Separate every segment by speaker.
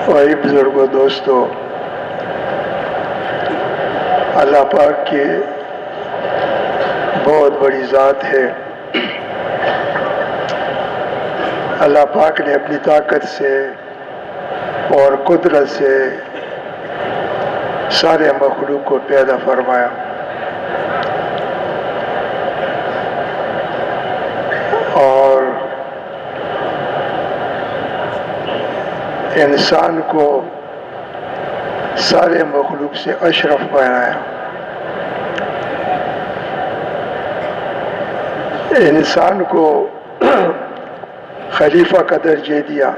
Speaker 1: بھائی بزرگوں دوستو، اللہ پاک کی بہت بڑی ذات ہے۔ اللہ پاک نے اپنی طاقت سے اور قدرت سے سارے مخلوق کو پیدا فرمایا، اور انسان کو سارے مخلوق سے اشرف بنایا۔ انسان کو خلیفہ کا درجہ دیا،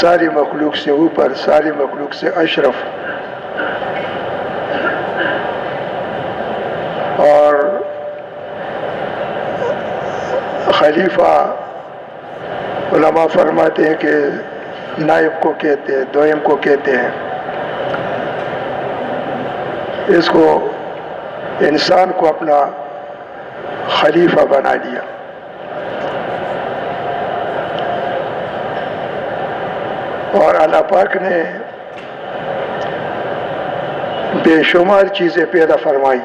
Speaker 1: ساری مخلوق سے اوپر، ساری مخلوق سے اشرف، اور خلیفہ علماء فرماتے ہیں کہ نائب کو کہتے ہیں، دوئم کو کہتے ہیں۔ اس کو انسان کو اپنا خلیفہ بنا دیا۔ اور اللہ پاک نے بے شمار چیزیں پیدا فرمائی،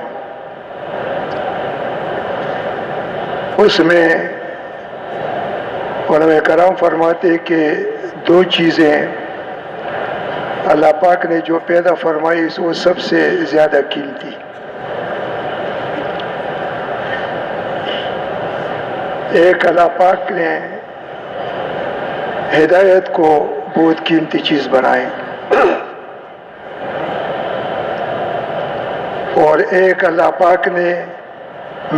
Speaker 1: اس میں علماء کرام فرماتے ہیں کہ دو چیزیں اللہ پاک نے جو پیدا فرمائی وہ سب سے زیادہ قیمتی۔ ایک اللہ پاک نے ہدایت کو بہت قیمتی چیز بنائی، اور ایک اللہ پاک نے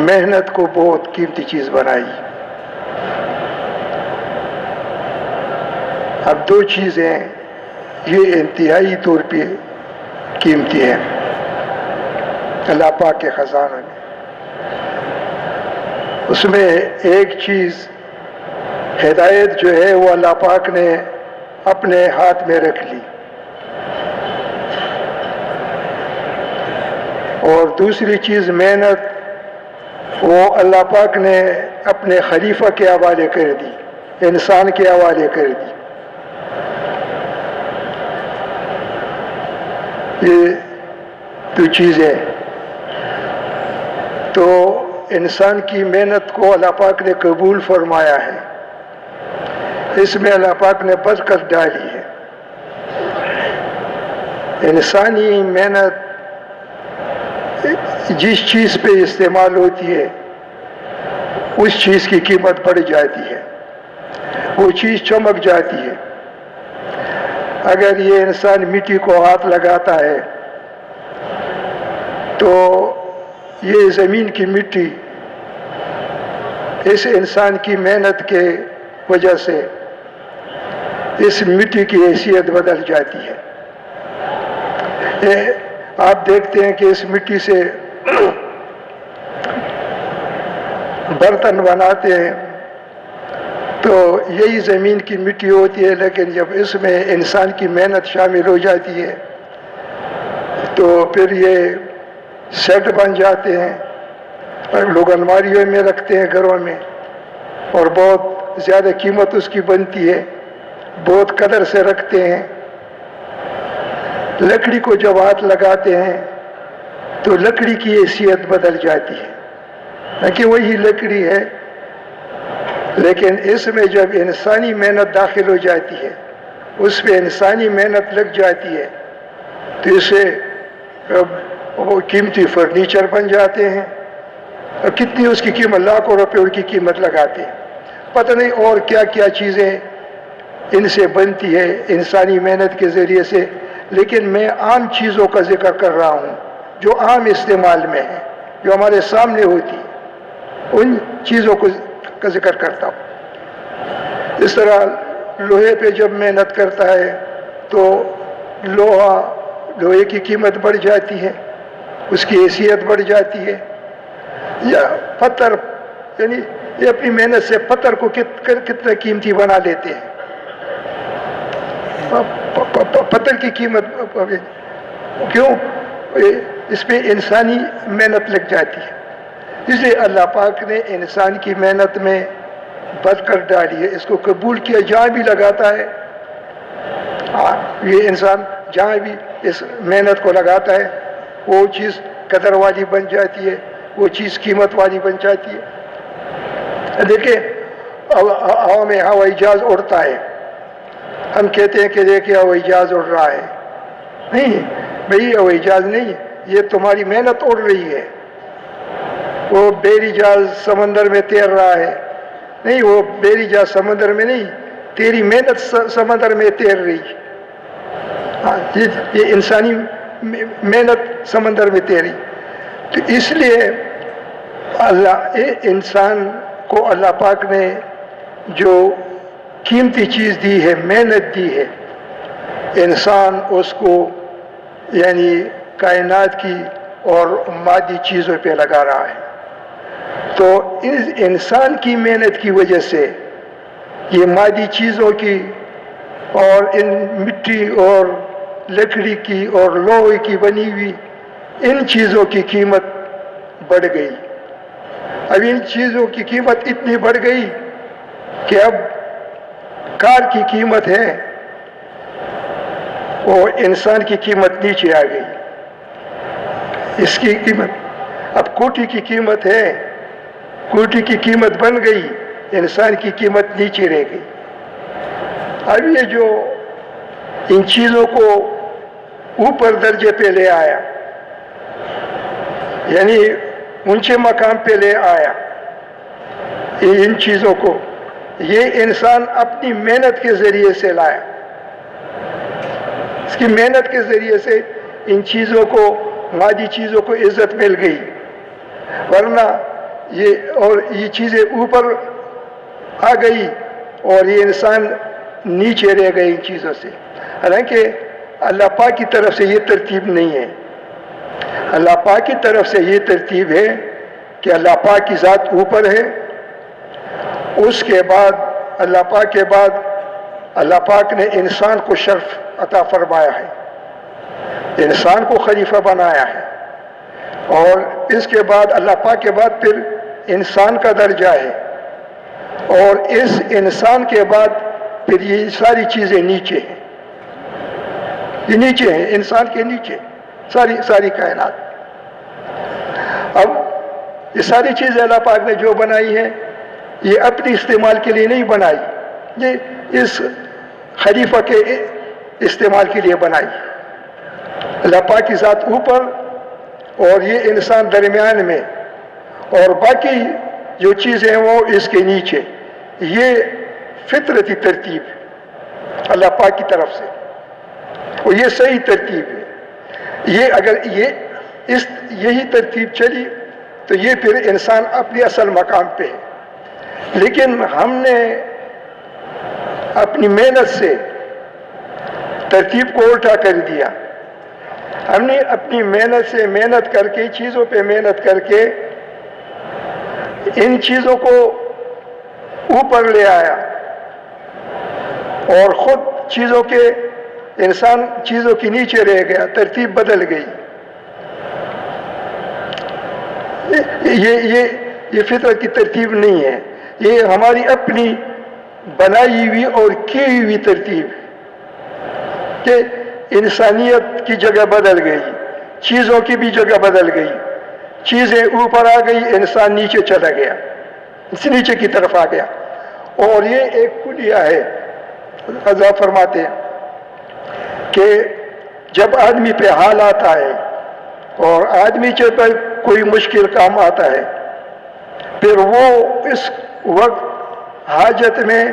Speaker 1: محنت کو بہت قیمتی چیز بنائی۔ اب دو چیزیں یہ انتہائی طور پہ قیمتی ہیں اللہ پاک کے خزانوں میں۔ اس میں ایک چیز ہدایت جو ہے وہ اللہ پاک نے اپنے ہاتھ میں رکھ لی، اور دوسری چیز محنت وہ اللہ پاک نے اپنے خلیفہ کے حوالے کر دی، انسان کے حوالے کر دی۔ یہ دو چیزیں تو انسان کی محنت کو اللہ پاک نے قبول فرمایا ہے، اس میں اللہ پاک نے برکت ڈالی ہے۔ انسانی محنت جس چیز پہ استعمال ہوتی ہے اس چیز کی قیمت بڑھ جاتی ہے، وہ چیز چمک جاتی ہے۔ اگر یہ انسان مٹی کو ہاتھ لگاتا ہے تو یہ زمین کی مٹی اس انسان کی محنت کے وجہ سے اس مٹی کی حیثیت بدل جاتی ہے۔ آپ دیکھتے ہیں کہ اس مٹی سے برتن بناتے ہیں تو یہی زمین کی مٹی ہوتی ہے، لیکن جب اس میں انسان کی محنت شامل ہو جاتی ہے تو پھر یہ سیٹ بن جاتے ہیں، اور لوگ الماریوں میں رکھتے ہیں گھروں میں، اور بہت زیادہ قیمت اس کی بنتی ہے، بہت قدر سے رکھتے ہیں۔ لکڑی کو جب ہاتھ لگاتے ہیں تو لکڑی کی حیثیت بدل جاتی ہے، نہ کہ وہی لکڑی ہے، لیکن اس میں جب انسانی محنت داخل ہو جاتی ہے، اس پہ انسانی محنت لگ جاتی ہے، تو اسے وہ قیمتی فرنیچر بن جاتے ہیں، اور کتنی اس کی قیمت، لاکھوں روپے ان کی قیمت لگاتے ہیں۔ پتہ نہیں اور کیا کیا چیزیں ان سے بنتی ہے انسانی محنت کے ذریعے سے، لیکن میں عام چیزوں کا ذکر کر رہا ہوں جو عام استعمال میں ہے، جو ہمارے سامنے ہوتی ہے، ان چیزوں کا ذکر کرتا ہوں۔ اس طرح لوہے پہ جب محنت کرتا ہے تو لوہے کی قیمت بڑھ جاتی ہے، اس کی حیثیت بڑھ جاتی ہے۔ یا پتھر، یعنی یہ اپنی محنت سے پتھر کو کتنا قیمتی بنا لیتے ہیں، پتھر کی قیمت کیوں؟ اس پہ انسانی محنت لگ جاتی ہے۔ اس لیے اللہ پاک نے انسان کی محنت میں بد کر ڈالی ہے، اس کو قبول کیا، جہاں بھی لگاتا ہے یہ انسان جہاں بھی اس محنت کو لگاتا ہے وہ چیز قدر والی بن جاتی ہے، وہ چیز قیمت والی بن جاتی ہے۔ دیکھیں ہوا میں ہوائی جہاز اڑتا ہے، ہم کہتے ہیں کہ دیکھیں ہوائی جہاز اڑ رہا ہے، نہیں بھئی ہوائی جہاز نہیں، یہ تمہاری محنت اڑ رہی ہے۔ وہ بیری جہاز سمندر میں تیر رہا ہے، نہیں وہ بیری جہاز سمندر میں نہیں، تیری محنت سمندر میں تیر رہی۔ یہ انسانی محنت سمندر میں تیری۔ تو اس لیے انسان کو اللہ پاک نے جو قیمتی چیز دی ہے، محنت دی ہے، انسان اس کو یعنی کائنات کی اور مادی چیزوں پہ لگا رہا ہے۔ تو اس انسان کی محنت کی وجہ سے یہ مادی چیزوں کی اور ان مٹی اور لکڑی کی اور لوہے کی بنی ہوئی ان چیزوں کی قیمت بڑھ گئی۔ اب ان چیزوں کی قیمت اتنی بڑھ گئی کہ اب کار کی قیمت ہے اور انسان کی قیمت نیچے آ گئی۔ اس کی قیمت اب کوٹھی کی قیمت ہے، کوٹھی کی قیمت بن گئی، انسان کی قیمت نیچے رہ گئی۔ اب یہ جو ان چیزوں کو اوپر درجے پہ لے آیا، یعنی اونچے مقام پہ لے آیا ان چیزوں کو، یہ انسان اپنی محنت کے ذریعے سے لایا۔ اس کی محنت کے ذریعے سے ان چیزوں کو، مادی چیزوں کو عزت مل گئی، ورنہ یہ چیزیں اوپر آ گئی اور یہ انسان نیچے رہ گئے ان چیزوں سے۔ حالانکہ اللہ پاک کی طرف سے یہ ترتیب نہیں ہے۔ اللہ پاک کی طرف سے یہ ترتیب ہے کہ اللہ پاک کی ذات اوپر ہے، اس کے بعد اللہ پاک کے بعد اللہ پاک نے انسان کو شرف عطا فرمایا ہے، انسان کو خلیفہ بنایا ہے، اور اس کے بعد اللہ پاک کے بعد پھر انسان کا درجہ ہے، اور اس انسان کے بعد پھر یہ ساری چیزیں نیچے ہیں، یہ نیچے ہیں، انسان کے نیچے ساری کائنات۔ اب یہ ساری چیزیں اللہ پاک نے جو بنائی ہیں یہ اپنی استعمال کے لیے نہیں بنائی، یہ اس خلیفہ کے استعمال کے لیے بنائی۔ اللہ پاک کی ذات اوپر اور یہ انسان درمیان میں، اور باقی جو چیزیں ہیں وہ اس کے نیچے۔ یہ فطرتی ترتیب ہے اللہ پاک کی طرف سے، اور یہ صحیح ترتیب ہے۔ یہ اگر یہی ترتیب چلی تو یہ پھر انسان اپنے اصل مقام پہ ہے، لیکن ہم نے اپنی محنت سے ترتیب کو الٹا کر دیا۔ ہم نے اپنی محنت سے محنت کر کے، چیزوں پہ محنت کر کے ان چیزوں کو اوپر لے آیا، اور خود چیزوں کے انسان چیزوں کے نیچے رہ گیا، ترتیب بدل گئی۔ یہ فطرت کی ترتیب نہیں ہے، یہ ہماری اپنی بنائی ہوئی اور کی ہوئی ترتیب ہے کہ انسانیت کی جگہ بدل گئی، چیزوں کی بھی جگہ بدل گئی، چیزیں اوپر آ گئی، انسان نیچے چلا گیا، اس نیچے کی طرف آ گیا۔ اور یہ ایک کلیہ ہے، حضرت فرماتے ہیں کہ جب آدمی پہ حال آتا ہے اور آدمی کے پر کوئی مشکل کام آتا ہے، پھر وہ اس وقت حاجت میں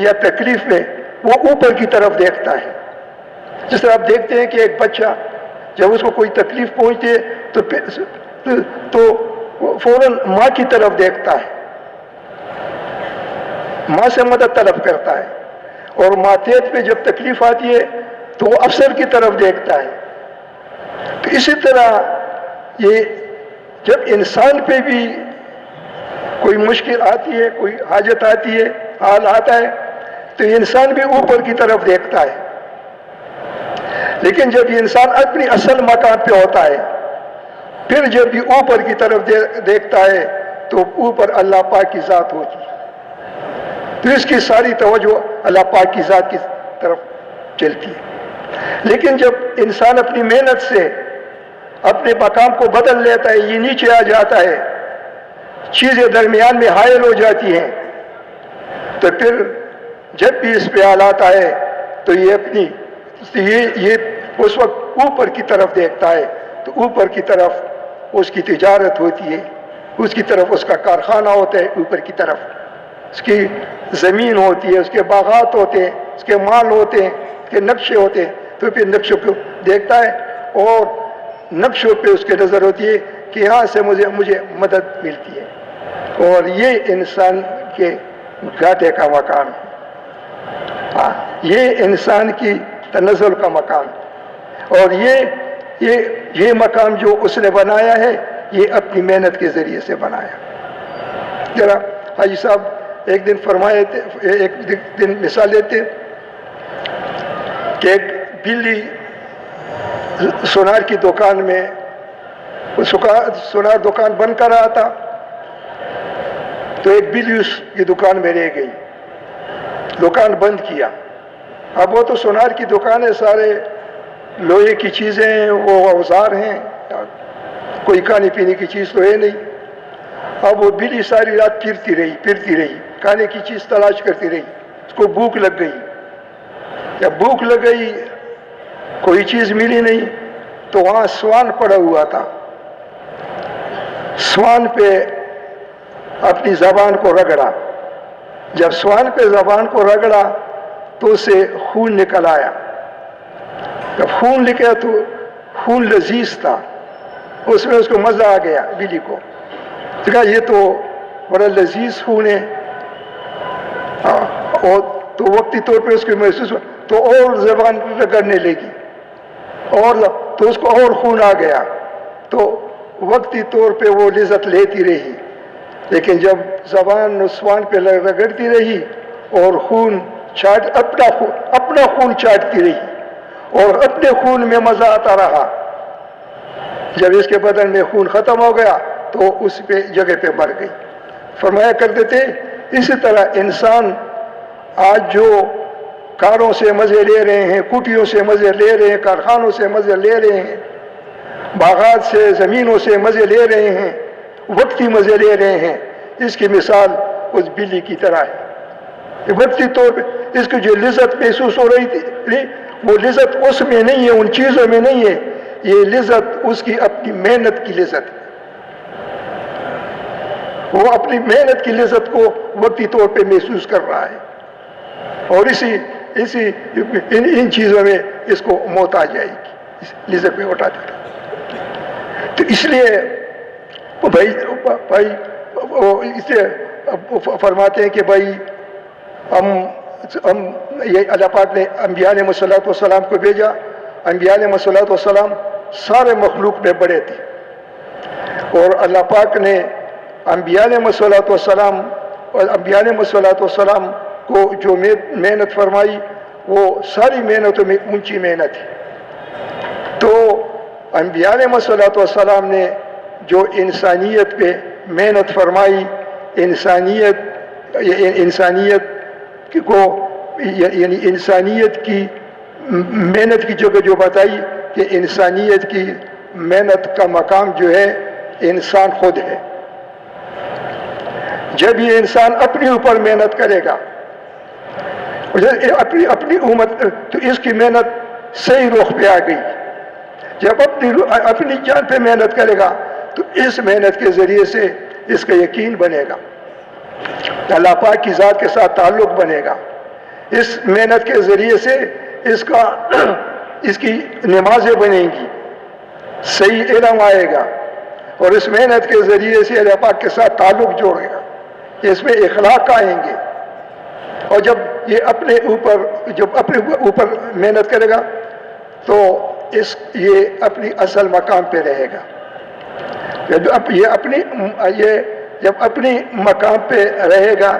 Speaker 1: یا تکلیف میں وہ اوپر کی طرف دیکھتا ہے۔ جس طرح آپ دیکھتے ہیں کہ ایک بچہ جب اس کو کوئی تکلیف پہنچتی ہے تو فوراً ماں کی طرف دیکھتا ہے، ماں سے مدد طلب کرتا ہے، اور ماتحت پہ جب تکلیف آتی ہے تو وہ افسر کی طرف دیکھتا ہے۔ تو اسی طرح یہ جب انسان پہ بھی کوئی مشکل آتی ہے، کوئی حاجت آتی ہے، حال آتا ہے، تو انسان بھی اوپر کی طرف دیکھتا ہے۔ لیکن جب یہ انسان اپنی اصل مقام پہ ہوتا ہے، پھر جب بھی اوپر کی طرف دیکھتا ہے تو اوپر اللہ پاک کی ذات ہوتی ہے۔ تو اس کی ساری توجہ اللہ پاک کی ذات کی طرف چلتی ہے۔ لیکن جب انسان اپنی محنت سے اپنے مقام کو بدل لیتا ہے، یہ نیچے آ جاتا ہے، چیزیں درمیان میں حائل ہو جاتی ہیں، تو پھر جب بھی اس پہ حالات آئے تو یہ اس وقت اوپر کی طرف دیکھتا ہے، تو اوپر کی طرف اس کی تجارت ہوتی ہے، اس کی طرف اس کا کارخانہ ہوتا ہے، اوپر کی طرف اس کی زمین ہوتی ہے، اس کے باغات ہوتے ہیں، اس کے مال ہوتے ہیں، اس کے نقشے ہوتے ہیں، تو پھر نقشوں کو دیکھتا ہے اور نقشوں پہ اس کی نظر ہوتی ہے کہ یہاں سے مجھے مدد ملتی ہے، اور یہ انسان کے گھاٹے کا مقام ہے۔ یہ انسان کی تنزل کا مقام ہے، اور یہ مقام جو اس نے بنایا ہے یہ اپنی محنت کے ذریعے سے بنایا۔ ذرا حاجی صاحب ایک دن فرمائے تھے، ایک دن مثال دیتے کہ ایک بلی سونار کی دکان میں، سونار دکان بند کر رہا تھا، تو ایک بلی اس کی دکان میں رہ گئی، دکان بند کیا۔ اب وہ تو سونار کی دکان ہے، سارے لوہے کی چیزیں ہیں، وہ اوزار ہیں، کوئی کھانے پینے کی چیز تو ہے نہیں۔ اب وہ بلی ساری رات پھرتی رہی، کھانے کی چیز تلاش کرتی رہی، اس کو بھوک لگ گئی۔ جب بھوک لگ گئی، کوئی چیز ملی نہیں، تو وہاں سوان پڑا ہوا تھا، سوان پہ اپنی زبان کو رگڑا۔ جب سوان پہ زبان کو رگڑا تو اسے خون نکل آیا۔ جب خون نکلا تو خون لذیذ تھا، اس میں اس کو مزہ آ گیا بلی کو، کہا یہ تو بڑا لذیذ خون ہے، اور تو وقتی طور پہ اس کو محسوس ہوا تو اور زبان رگڑنے لگی، اور تو اس کو اور خون آ گیا، تو وقتی طور پہ وہ لذت لیتی رہی، لیکن جب زبان نسوان پہ رگڑتی رہی اور اپنا خون چاٹتی رہی اور اپنے خون میں مزہ آتا رہا، جب اس کے بدن میں خون ختم ہو گیا تو اس پہ جگہ پہ مر گئی۔ فرمایا کرتے تھے اسی طرح انسان آج جو کاروں سے مزے لے رہے ہیں، کوٹھیوں سے مزے لے رہے ہیں، کارخانوں سے مزے لے رہے ہیں، باغات سے، زمینوں سے مزے لے رہے ہیں، وقتی مزے لے رہے ہیں، اس کی مثال اس بلی کی طرح ہے۔ وقتی طور پہ اس کی جو لذت محسوس ہو رہی تھی، وہ لذت اس میں نہیں ہے، ان چیزوں میں نہیں ہے، یہ لذت اس کی اپنی محنت کی لذت ہے۔ وہ اپنی محنت کی لذت کو وقتی طور پہ محسوس کر رہا ہے، اور ان چیزوں میں اس کو موت آ جائے گی، اس لذت میں اٹھا دیتا۔ تو اس لیے بھائی اس لیے فرماتے ہیں کہ بھائی ہم یہ اللہ پاک نے انبیاء علیہ الصلوۃ والسلام کو بھیجا، انبیاء علیہ الصلوۃ والسلام سارے مخلوق میں بڑے تھے، اور اللہ پاک نے انبیاء علیہ الصلوۃ والسلام اور انبیاء علیہ الصلوۃ والسلام کو جو محنت فرمائی وہ ساری محنتوں میں اونچی محنت ہے۔ تو انبیاء علیہ الصلوۃ والسلام نے جو انسانیت پہ محنت فرمائی، انسانیت کو یعنی انسانیت کی محنت کی جگہ جو بتائی کہ انسانیت کی محنت کا مقام جو ہے انسان خود ہے۔ جب یہ انسان اپنے اوپر محنت کرے گا، اپنی امت، تو اس کی محنت صحیح رخ پہ آ گئی۔ جب اپنی جان پہ محنت کرے گا تو اس محنت کے ذریعے سے اس کا یقین بنے گا، اللہ پاک کی ذات کے ساتھ تعلق بنے گا، اس محنت کے ذریعے سے اس کی نمازیں بنیں گی، صحیح علم آئے گا، اور اس محنت کے ذریعے سے اللہ پاک کے ساتھ تعلق جوڑے گا، اس میں اخلاق آئیں گے، اور جب یہ اپنے اوپر محنت کرے گا تو یہ اپنی اصل مقام پہ رہے گا۔ جب اپنی مقام پہ رہے گا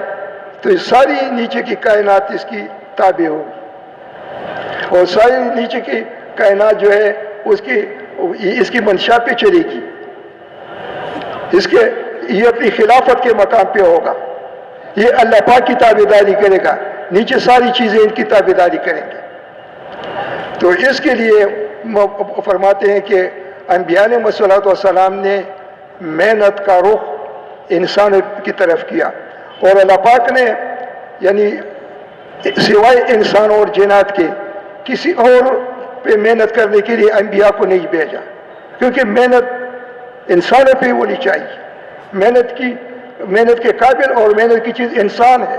Speaker 1: تو ساری نیچے کی کائنات اس کی تابع ہوگی، اور ساری نیچے کی کائنات جو ہے اس کی منشا پہ چلے گی، یہ اپنی خلافت کے مقام پہ ہوگا، یہ اللہ پاک کی تابعداری کرے گا، نیچے ساری چیزیں ان کی تابعداری کریں گے۔ تو اس کے لیے فرماتے ہیں کہ انبیاء علیہ الصلوۃ والسلام نے محنت کا رخ انسان کی طرف کیا، اور اللہ پاک نے یعنی سوائے انسان اور جنات کے کسی اور پہ محنت کرنے کے لیے انبیاء کو نہیں بھیجا، کیونکہ محنت انسانوں پہ ہونی چاہیے۔ محنت کے قابل اور محنت کی چیز انسان ہے،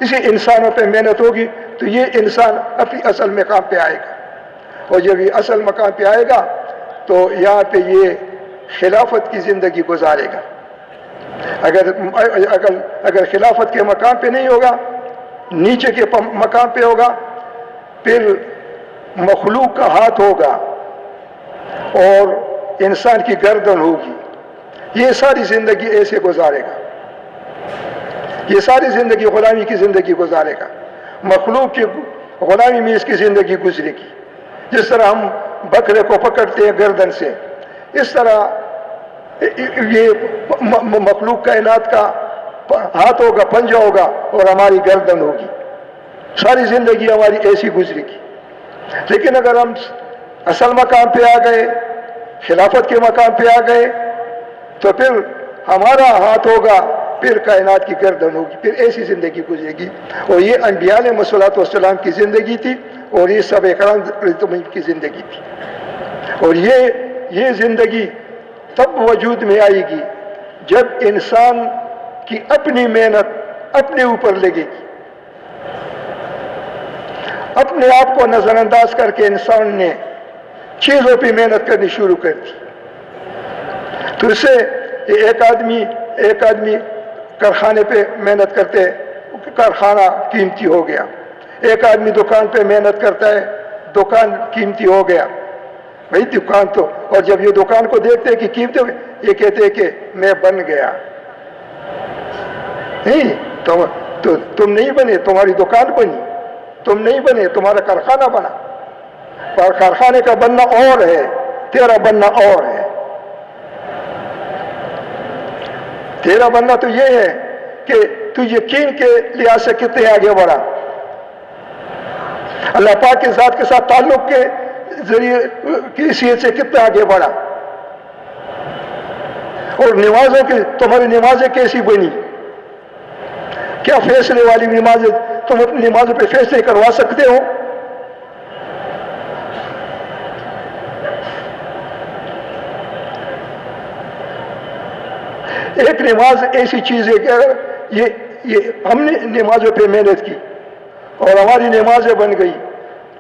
Speaker 1: اسی انسانوں پہ محنت ہوگی تو یہ انسان اپنی اصل مقام پہ آئے گا، اور جب یہ اصل مقام پہ آئے گا تو یہاں پہ یہ خلافت کی زندگی گزارے گا۔ اگر خلافت کے مقام پہ نہیں ہوگا، نیچے کے مقام پہ ہوگا، پھر مخلوق کا ہاتھ ہوگا اور انسان کی گردن ہوگی، یہ ساری زندگی ایسے گزارے گا، یہ ساری زندگی غلامی کی زندگی گزارے گا، مخلوق کی غلامی میں اس کی زندگی گزرے گی۔ جس طرح ہم بکرے کو پکڑتے ہیں گردن سے، اس طرح یہ مخلوق کائنات کا ہاتھ ہوگا، پنجہ ہوگا، اور ہماری گردن ہوگی، ساری زندگی ہماری ایسی گزرے گی۔ لیکن اگر ہم اصل مقام پہ آ گئے، خلافت کے مقام پہ آ گئے، تو پھر ہمارا ہاتھ ہوگا، پھر کائنات کی گردن ہوگی، پھر ایسی زندگی گزرے گی۔ اور یہ انبیاء علیہ الصلوۃ والسلام کی زندگی تھی، اور یہ صحابہ کرام رضی اللہ عنہم کی زندگی تھی، اور یہ زندگی تب وجود میں آئے گی جب انسان کی اپنی محنت اپنے اوپر لگے گی۔ اپنے آپ کو نظر انداز کر کے انسان نے چیزوں پہ محنت کرنی شروع کر دی، تو اس سے ایک آدمی کارخانے پہ محنت کرتے، کارخانہ قیمتی ہو گیا، ایک آدمی دکان پہ محنت کرتا ہے، دکان قیمتی ہو گیا۔ بھائی دکان تو، اور جب یہ دکان کو دیکھتے ہیں کہ قیمتی، یہ کہتے ہیں کہ میں بن گیا۔ نہیں، تم نہیں بنے، تمہاری دکان بنی، تم نہیں بنے، تمہارا کارخانہ بنا، اور کارخانے کا بننا اور ہے، تیرا بننا اور ہے۔ تیرا بننا تو یہ ہے کہ تو یقین کے لحاظ سے کتنے آگے بڑھا، اللہ پاک کے ذات کے ساتھ تعلق کے ذریعے کی حیثیت سے کتنا آگے بڑھا، اور نمازوں کی تمہاری نمازیں کیسی بنی، کیا فیصلے والی نمازیں، تم اپنی نمازوں پہ فیصلے کروا سکتے ہو؟ ایک نماز ایسی چیز ہے کہ اگر یہ ہم نے نمازوں پہ محنت کی اور ہماری نمازیں بن گئی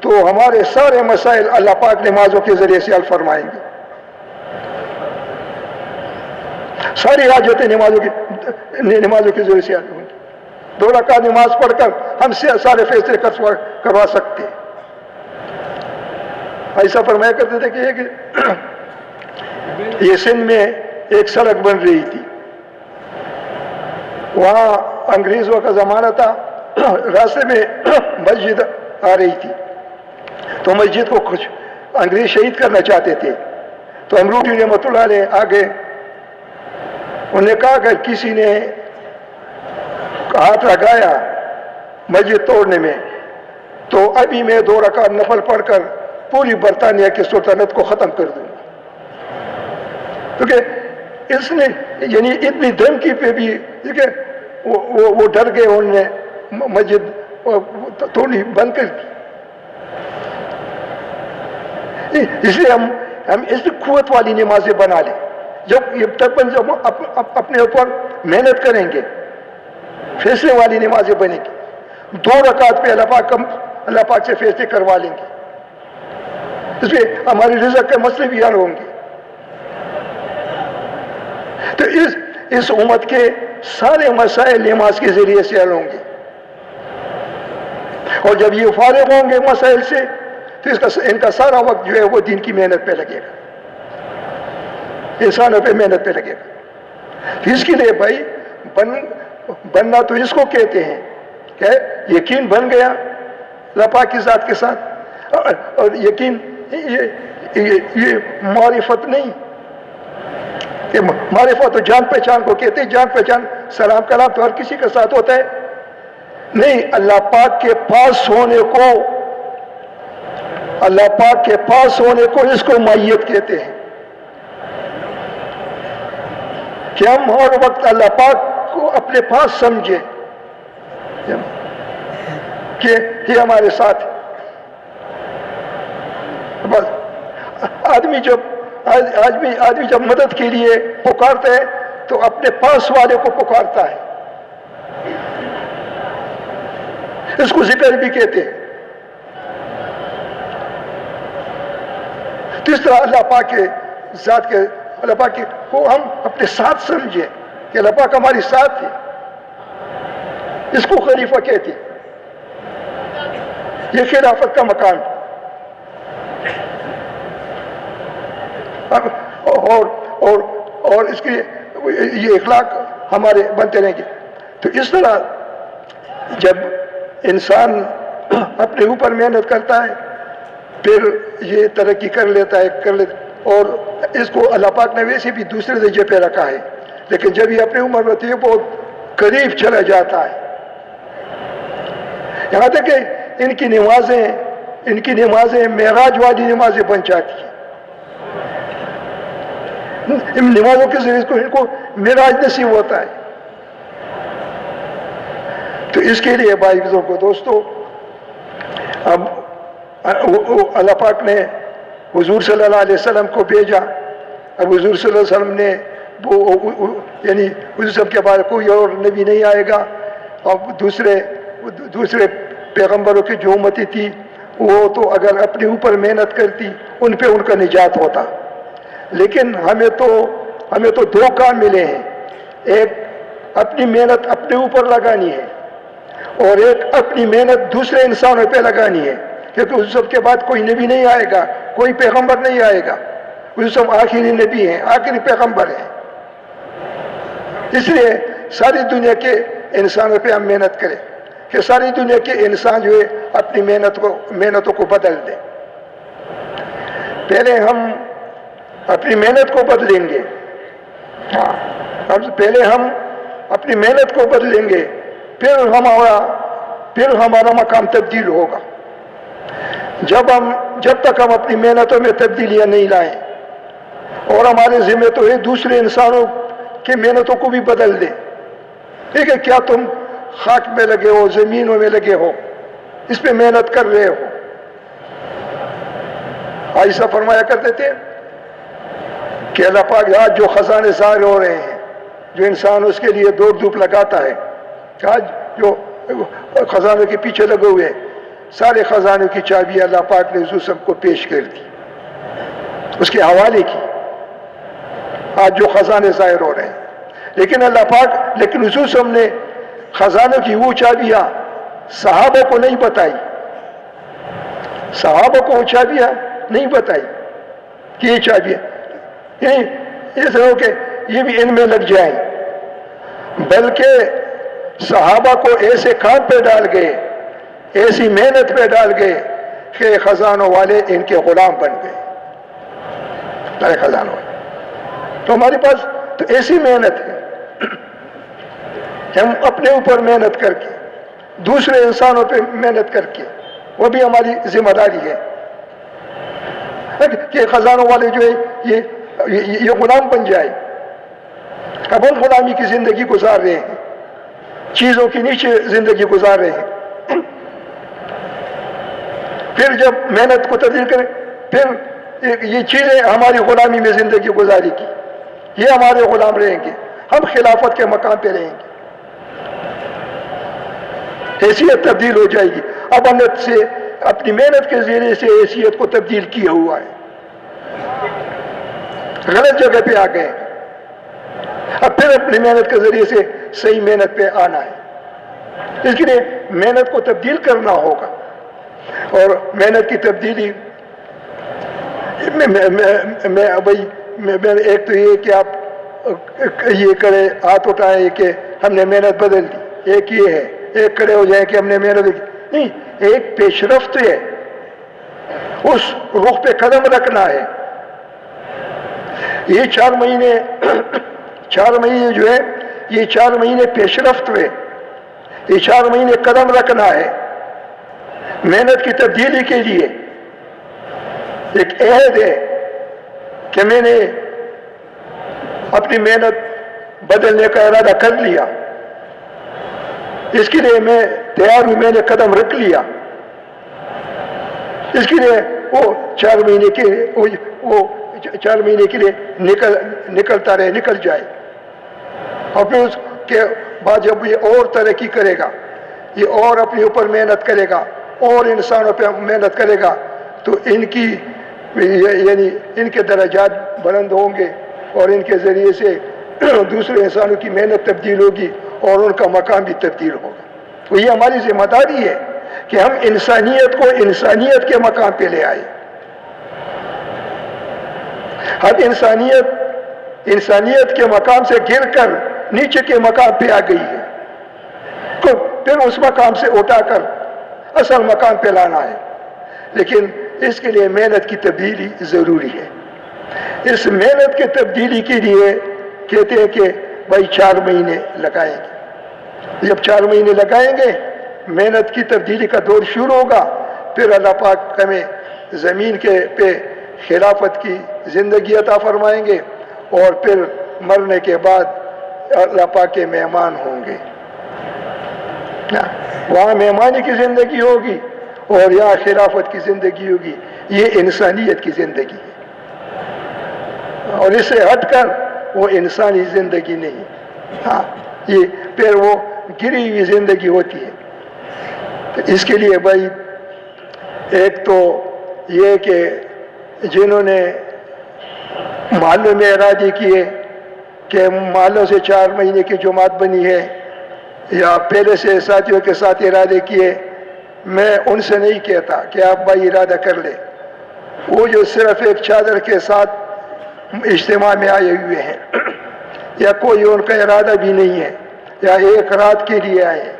Speaker 1: تو ہمارے سارے مسائل اللہ پاک نمازوں کے ذریعے سے حل فرمائیں گے، ساری حاجتیں نمازوں کے ذریعے سے حل ہوں گی۔ 2 رکعت نماز پڑھ کر ہم سے سارے فیصلے کروا سکتے ہیں۔ ایسا فرمایا کرتے تھے کہ یہ سندھ میں ایک سڑک بن رہی تھی، وہاں انگریزوں کا زمانہ تھا، راستے میں مسجد آ رہی تھی، تو مسجد کو کچھ انگریز شہید کرنا چاہتے تھے، تو امروٹی رحمۃ اللہ علیہ آگے، انہوں نے کہا کہ کسی نے ہاتھ لگایا مسجد توڑنے میں تو ابھی میں 2 رکعت نفل پڑھ کر پوری برطانیہ کی سلطنت کو ختم کر دوں گا، کیونکہ اس نے یعنی اتنی دھمکی پہ بھی وہ ڈر گئے، انہوں نے مسجد توڑنی بند کر دی۔ اس لیے ہم اس قوت والی نمازیں بنا لیں، جب تک اپنے اوپر محنت کریں گے فیصلے والی نمازیں بنے گی، 2 رکعت پہ اللہ پاک سے فیصلے کروا لیں گے، اس پہ ہماری رزق کے مسئلے بھی حل ہوں گے۔ تو اس امت کے سارے مسائل نماز کے ذریعے سے حل ہوں گے، اور جب یہ فارغ ہوں گے مسائل سے تو ان کا سارا وقت جو ہے وہ دین کی محنت پہ لگے گا، انسانوں پہ محنت پہ لگے گا۔ اس کے لیے بھائی بننا تو اس کو کہتے ہیں کہ یقین بن گیا اللہ پاک کی ذات کے ساتھ، اور یقین یہ معرفت نہیں، کہ معرفت تو جان پہچان کو کہتے ہیں، جان پہچان سلام کلام تو ہر کسی کے ساتھ ہوتا ہے؟ نہیں، اللہ پاک کے پاس ہونے کو، اللہ پاک کے پاس ہونے کو اس کو معیت کہتے ہیں کہ ہم ہر وقت اللہ پاک کو اپنے پاس سمجھیں کہ یہ ہمارے ساتھ ہے۔ بس آدمی جب مدد کے لیے پکارتا ہے تو اپنے پاس والے کو پکارتا ہے، اس کو ذکر بھی کہتے ہیں۔ تو اس طرح اللہ پاک کے ذات کے، اللہ پاک کو ہم اپنے ساتھ سمجھیں کہ اللہ پاک ہماری ساتھ ہے، اس کو خلیفہ کہتے ہیں۔ یہ خلافت کا مقام ہے۔ اور اس کے یہ اخلاق ہمارے بنتے رہیں گے۔ تو اس طرح جب انسان اپنے اوپر محنت کرتا ہے پھر یہ ترقی کر لیتا ہے اور اس کو اللہ پاک نے ویسے بھی دوسرے درجے پہ رکھا ہے، لیکن جب یہ اپنی عمر ہوتی ہے بہت قریب چلا جاتا ہے، یہاں تک کہ ان کی نمازیں معراج والی نمازیں بن جاتی ہیں۔ ان نمازوں کے ذریعے ان کو معراج نصیب ہوتا ہے۔ تو اس کے لیے بھائی بزرگوں دوستو، اب اللہ پاک نے حضور صلی اللہ علیہ وسلم کو بھیجا۔ اب حضور صلی اللہ علیہ وسلم نے یعنی حضور صاحب کے بعد کوئی اور نبی نہیں آئے گا، اب دوسرے پیغمبروں کی جو امتی تھی وہ تو اگر اپنے اوپر محنت کرتی ان پہ ان کا نجات ہوتا، لیکن ہمیں تو دو کام ملے ہیں، ایک اپنی محنت اپنے اوپر لگانی ہے اور ایک اپنی محنت دوسرے انسانوں پہ لگانی ہے، کیونکہ اس سب کے بعد کوئی نبی نہیں آئے گا، کوئی پیغمبر نہیں آئے گا، اس سب آخری نبی ہیں، آخری پیغمبر ہیں۔ اس لیے ساری دنیا کے انسانوں پہ ہم محنت کریں کہ ساری دنیا کے انسان جو ہے اپنی محنتوں کو بدل دیں۔ پہلے ہم اپنی محنت کو بدلیں گے، پہلے ہم اپنی محنت کو بدلیں گے، پھر ہمارا مقام تبدیل ہوگا۔ جب تک ہم اپنی محنتوں میں تبدیلیاں نہیں لائیں، اور ہمارے ذمہ تو ہے دوسرے انسانوں کی محنتوں کو بھی بدل دیں۔ ٹھیک ہے، کیا تم خاک میں لگے ہو، زمینوں میں لگے ہو، اس پہ محنت کر رہے ہو؟ عائشہ فرمایا کرتے تھے کہ اللہ پاک آج جو خزانے ظاہر ہو رہے ہیں، جو انسان اس کے لیے دوڑ دھوپ لگاتا ہے، آج جو خزانوں کے پیچھے لگے ہوئے ہیں، سارے خزانوں کی چابی اللہ پاک نے حضور سب کو پیش کر دی، اس کے حوالے کی۔ آج جو خزانے ظاہر ہو رہے ہیں، لیکن حضور سب نے خزانوں کی وہ چابیاں صحابہ کو نہیں بتائی، صحابہ کو وہ چابیاں نہیں بتائی کہ یہ چابیاں ایسا ہو کہ یہ بھی ان میں لگ جائیں، بلکہ صحابہ کو ایسے کام پہ ڈال گئے، ایسی محنت پہ ڈال گئے کہ خزانوں والے ان کے غلام بن گئے۔ خزانوں والے تو ہمارے پاس تو ایسی محنت ہے کہ ہم اپنے اوپر محنت کر کے، دوسرے انسانوں پہ محنت کر کے، وہ بھی ہماری ذمہ داری ہے کہ خزانوں والے جو ہے یہ غلام بن جائے۔ اب ہم غلامی کی زندگی گزار رہے ہیں، چیزوں کے نیچے زندگی گزار رہے ہیں، پھر جب محنت کو تبدیل کریں، پھر یہ چیزیں ہماری غلامی میں زندگی گزاری کی، یہ ہمارے غلام رہیں گے، ہم خلافت کے مقام پہ رہیں گے، حیثیت تبدیل ہو جائے گی۔ اب ہم سے اپنی محنت کے ذریعے سے حیثیت کو تبدیل کیا ہوا ہے، غلط جگہ پہ آ گئے، اب پھر اپنی محنت کے ذریعے سے صحیح محنت پہ آنا ہے۔ اس کے لیے محنت کو تبدیل کرنا ہوگا، اور محنت کی تبدیلی ایک تو یہ کہ آپ یہ کرے، ہاتھ اٹھائیں کہ ہم نے محنت بدل دی، ایک یہ ہے، ایک کھڑے ہو جائیں کہ ہم نے محنت نہیں، ایک پیش رفت ہے، اس رخ پہ قدم رکھنا ہے۔ یہ 4 مہینے جو ہے یہ 4 مہینے پیش رفت ہوئے، یہ 4 مہینے قدم رکھنا ہے محنت کی تبدیلی کے لیے۔ ایک عہد ہے کہ میں نے اپنی محنت بدلنے کا ارادہ کر لیا، اس کے لیے میں تیار ہوں، میں نے قدم رکھ لیا، اس کے لیے وہ 4 مہینے کے وہ 4 مہینے کے لیے نکلتا رہے، نکل جائے، اور پھر اس کے بعد جب یہ اور ترقی کرے گا، یہ اور اپنے اوپر محنت کرے گا، اور انسانوں پہ محنت کرے گا، تو ان کی یعنی ان کے درجات بلند ہوں گے، اور ان کے ذریعے سے دوسرے انسانوں کی محنت تبدیل ہوگی اور ان کا مقام بھی تبدیل ہوگا۔ تو یہ ہماری ذمہ داری ہے کہ ہم انسانیت کو انسانیت کے مقام پہ لے آئے۔ ہم انسانیت کے مقام سے گر کر نیچے کے مقام پہ آ گئی ہے، تو پھر اس مقام سے اٹھا کر اصل مقام پہ لانا ہے، لیکن اس کے لیے محنت کی تبدیلی ضروری ہے۔ اس محنت کی تبدیلی کے لیے کہتے ہیں کہ بھائی 4 مہینے لگائیں گے، جب 4 مہینے لگائیں گے محنت کی تبدیلی کا دور شروع ہوگا، پھر اللہ پاک ہمیں زمین کے پہ خلافت کی زندگی عطا فرمائیں گے، اور پھر مرنے کے بعد اللہ پاک کے مہمان ہوں گے، وہاں مہمانی کی زندگی ہوگی اور یہاں خلافت کی زندگی ہوگی۔ یہ انسانیت کی زندگی ہے، اور اس سے ہٹ کر وہ انسانی زندگی نہیں، ہاں یہ پھر وہ گری ہوئی زندگی ہوتی ہے۔ تو اس کے لیے بھائی ایک تو یہ کہ جنہوں نے محلوں میں ارادے کیے کہ محلوں سے 4 مہینے کی جماعت بنی ہے، یا پہلے سے ساتھیوں کے ساتھ ارادے کیے، میں ان سے نہیں کہتا کہ آپ بھائی ارادہ کر لیں، وہ جو صرف ایک چادر کے ساتھ اجتماع میں آئے ہوئے ہیں، یا کوئی ان کا ارادہ بھی نہیں ہے، یا ایک رات کے لیے آئے ہیں،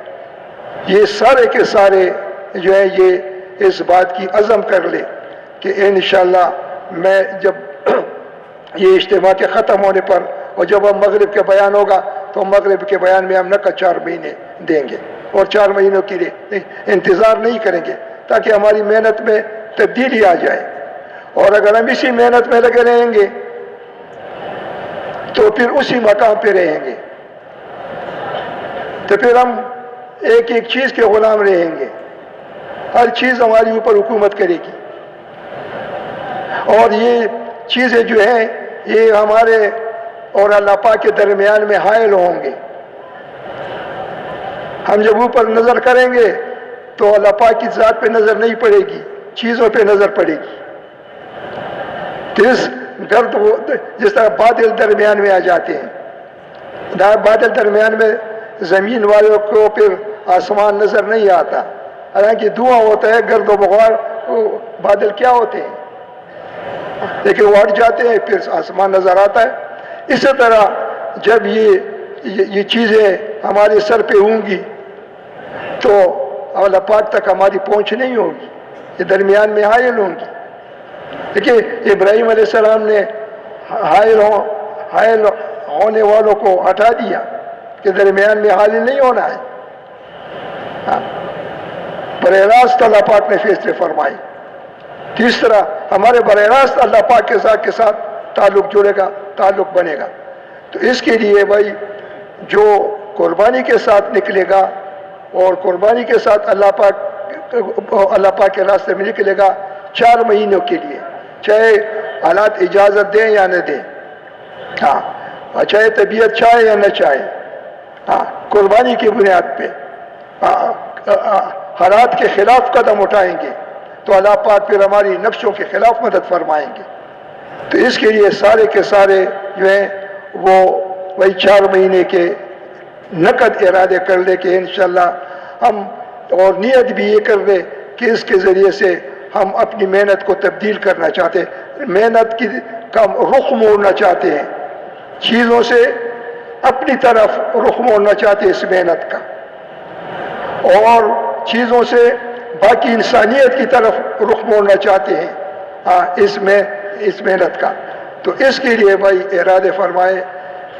Speaker 1: یہ سارے کے سارے جو ہے یہ اس بات کی عزم کر لے کہ انشاءاللہ میں جب یہ اجتماع کے ختم ہونے پر، اور جب ہم مغرب کے بیان ہوگا تو مغرب کے بیان میں ہم نہ 4 مہینے دیں گے، اور 4 مہینوں کے لیے انتظار نہیں کریں گے، تاکہ ہماری محنت میں تبدیلی آ جائے۔ اور اگر ہم اسی محنت میں لگے رہیں گے تو پھر اسی مقام پہ رہیں گے، تو پھر ہم ایک ایک چیز کے غلام رہیں گے، ہر چیز ہماری اوپر حکومت کرے گی، اور یہ چیزیں جو ہیں یہ ہمارے اور اللہ پاک کے درمیان میں حائل ہوں گے۔ ہم جب اوپر نظر کریں گے تو اللہ پاک کی ذات پہ نظر نہیں پڑے گی، چیزوں پہ نظر پڑے گی۔ اس گرد جس طرح بادل درمیان میں آ جاتے ہیں، بادل درمیان میں زمین والوں کو پھر آسمان نظر نہیں آتا، حالانکہ دھواں ہوتا ہے، گرد و غبار، بادل کیا ہوتے ہیں، لیکن وہ ہٹ جاتے ہیں، پھر آسمان نظر آتا ہے۔ اسی طرح جب یہ چیزیں ہمارے سر پہ ہوں گی تو اللہ پاک تک ہماری پہنچ نہیں ہوگی، یہ درمیان میں حائل ہوں گی۔ دیکھیے ابراہیم علیہ السلام نے حائل ہونے والوں کو ہٹا دیا کہ درمیان میں حائل نہیں ہونا ہے، براہ راست اللہ پاک نے فیصلے فرمائے۔ تیسرا ہمارے براہ راست اللہ پاک کے ساتھ تعلق جڑے گا، تعلق بنے گا۔ تو اس کے لیے بھائی جو قربانی کے ساتھ نکلے گا، اور قربانی کے ساتھ اللہ پاک کے راستے میں نکلے گا 4 مہینوں کے لیے، چاہے حالات اجازت دیں یا نہ دیں، ہاں چاہے طبیعت چاہے یا نہ چاہے، ہاں قربانی کی بنیاد پہ حالات کے خلاف قدم اٹھائیں گے تو اللہ پاک پھر ہماری نفسوں کے خلاف مدد فرمائیں گے۔ تو اس کے لیے سارے کے سارے جو ہیں وہ وہی 4 مہینے کے نقد ارادے کر لے کہ انشاءاللہ ہم، اور نیت بھی یہ کر لے کہ اس کے ذریعے سے ہم اپنی محنت کو تبدیل کرنا چاہتے ہیں، محنت کا رخ موڑنا چاہتے ہیں، چیزوں سے اپنی طرف رخ موڑنا چاہتے ہیں اس محنت کا، اور چیزوں سے باقی انسانیت کی طرف رخ موڑنا چاہتے ہیں اس محنت کا۔ تو اس کے لیے بھائی ارادے فرمائے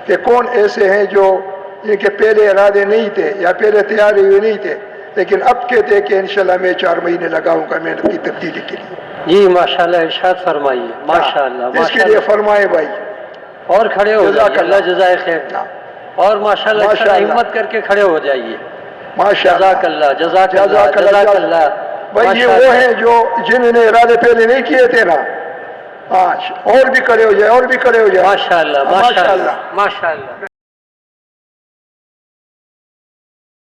Speaker 1: کہ کون ایسے ہیں جو یہ کہ پہلے ارادے نہیں تھے یا پہلے تیاری ہوئے نہیں تھے، لیکن اب کہتے ہیں کہ انشاءاللہ میں 4 مہینے لگاؤں گا محنت کی تبدیلی کے لیے.
Speaker 2: جی ماشاءاللہ، ارشاد فرمائیے. ماشاءاللہ
Speaker 1: اس کے لیے فرمائے بھائی.
Speaker 2: اور کھڑے ہو جائیے، اللہ جزائے خیر. اور ماشاءاللہ ہمت کر کے کھڑے ہو جائیے. جزاک اللہ، جزاک اللہ، جزاک اللہ.
Speaker 1: بھائی یہ وہ ہیں جو جنہوں نے ارادے پہلے نہیں کیے تھے نا. ہاں، اور بھی کھڑے ہو جائے، اور بھی کھڑے ہو جائے.
Speaker 2: ماشاءاللہ، ماشاءاللہ، ماشاءاللہ.